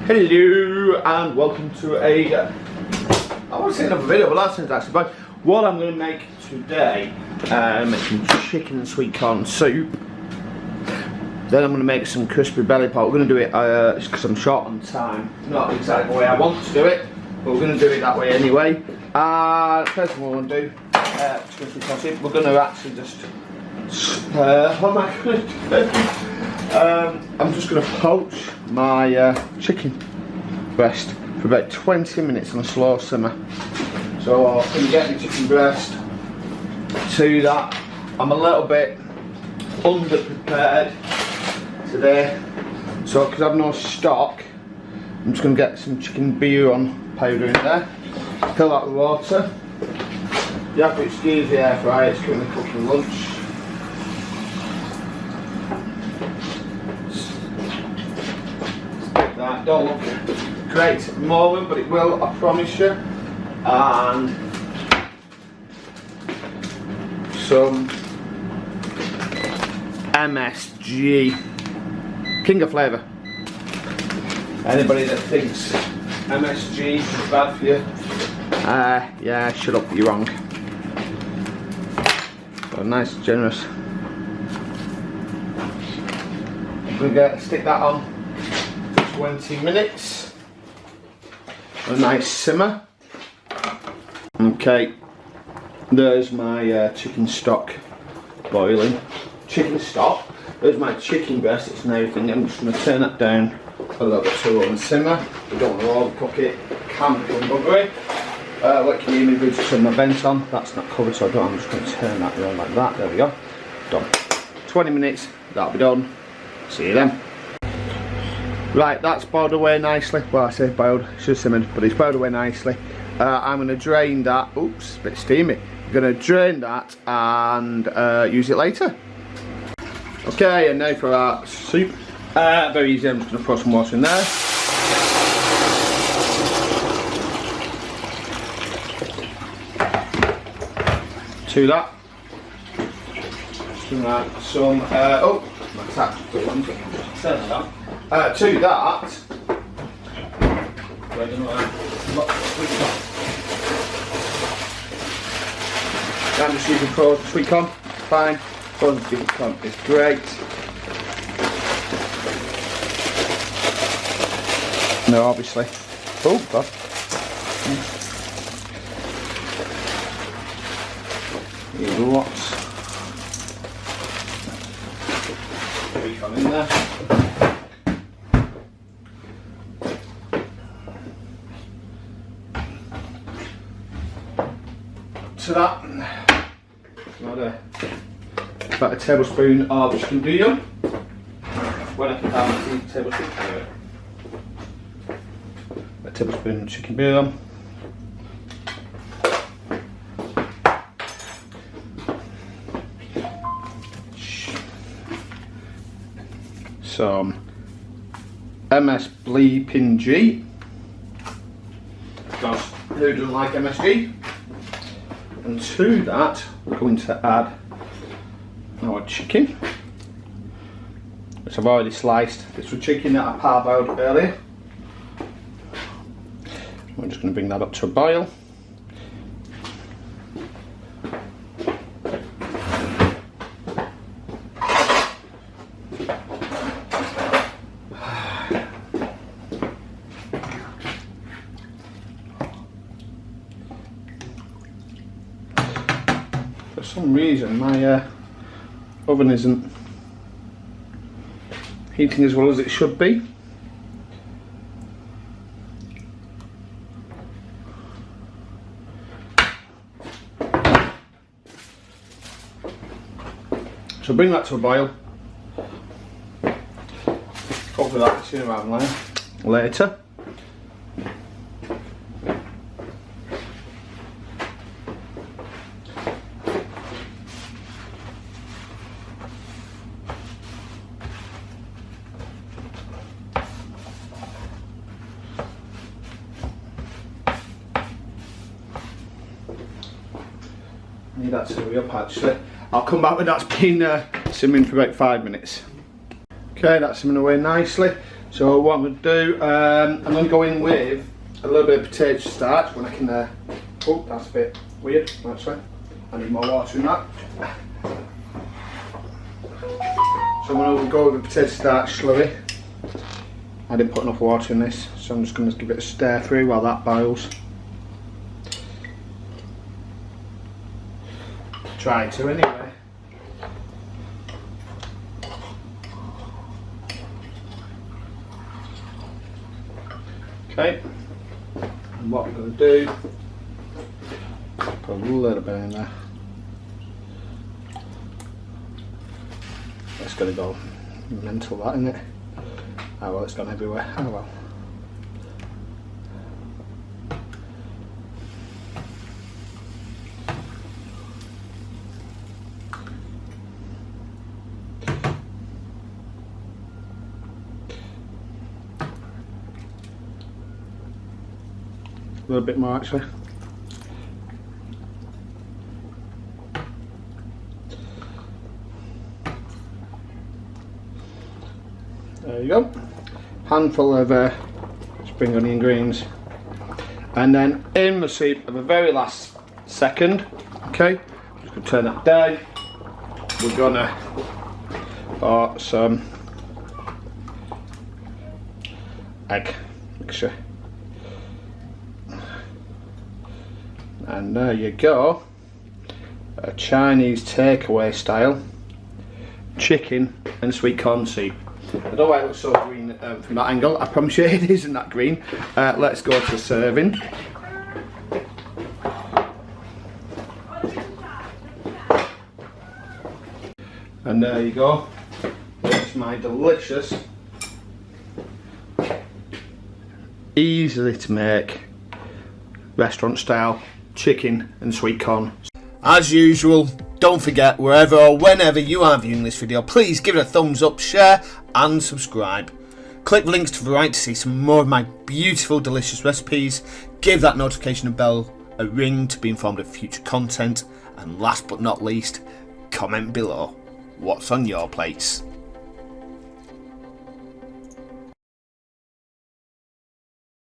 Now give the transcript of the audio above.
Hello and welcome to I want to say another video, but that sounds actually bad. What I'm going to make today, some chicken and sweet corn soup. Then I'm going to make some crispy belly pot. We're going to do it because I'm short on time. Not exactly the way I want to do it, but we're going to do it that way anyway. First thing we're going to do, chicken and sweet corn soup. We're going to actually just what am I going to do? I'm just going to poach my chicken breast for about 20 minutes on a slow simmer. So I'm going to get my chicken breast to that. I'm a little bit under-prepared today, so because I've no stock, I'm just going to get some chicken bouillon powder in there, fill that with water. You have to excuse the air fryer, it's currently cooking lunch. That don't look great at the moment, but it will, I promise you. And some MSG, king of flavour. Anybody that thinks MSG is bad for you, yeah, shut up, you're wrong. So nice, generous. I'm going to stick that on 20 minutes, a nice simmer. Okay, there's my chicken stock boiling. Chicken stock, there's my chicken breast, it's and everything. I'm just going to turn that down a little bit to on simmer. We don't want to overcook it, it can become buggery. Like you hear me, we just turn my vent on, that's not covered so I don't, I'm just going to turn that around like that, there we go, done. 20 minutes, that'll be done, see you then. Right, that's boiled away nicely. Well, I say boiled, should have simmered, but it's boiled away nicely. I'm going to drain that. Oops, a bit steamy. I'm going to drain that and use it later. Okay, and now for our soup. Very easy, I'm just going to throw some water in there. To that. Some, oh, my tap. Turn that. To that, I'm just using frozen sweet corn, fine. Frozen sweet corn is great. No, obviously. Oh, God. Lots. Sweet corn in there. To that, about a tablespoon of chicken bouillon. When I can have a tablespoon, a tablespoon of chicken bouillon. Some MS bleeping G, because who doesn't like MSG? And to that, we're going to add our chicken, which I've already sliced. This was chicken that I parboiled earlier. We're just going to bring that up to a boil. For some reason my oven isn't heating as well as it should be. So bring that to a boil. Over that sooner rather than later. Need that to hurry up actually. I'll come back when that's been simmering for about 5 minutes. Okay, that's simmering away nicely. So what I'm going to do, I'm going to go in with a little bit of potato starch when I can, oh that's a bit weird actually, I need more water in that. So I'm going to go with the potato starch slurry. I didn't put enough water in this, so I'm just going to give it a stir through while that boils. Try to anyway. Okay, and what we're going to do, put a little bit in there. It's going to go mental, that, isn't it? Oh well, it's gone everywhere. Oh well. A little bit more actually. There you go. Handful of spring onion greens, and then in the soup at the very last second, okay, just gonna turn that down. We're gonna put some egg mixture, and there you go, a Chinese takeaway style chicken and sweet corn soup. I don't know why it looks so green from that angle. I promise you it isn't that green. Let's go to serving. And there you go. There's my delicious, easily to make, restaurant style chicken and sweet corn. As usual, don't forget, wherever or whenever you are viewing this video, please give it a thumbs up, share and subscribe. Click links to the right to see some more of my beautiful, delicious recipes. Give that notification bell a ring to be informed of future content. And last but not least, comment below what's on your plates.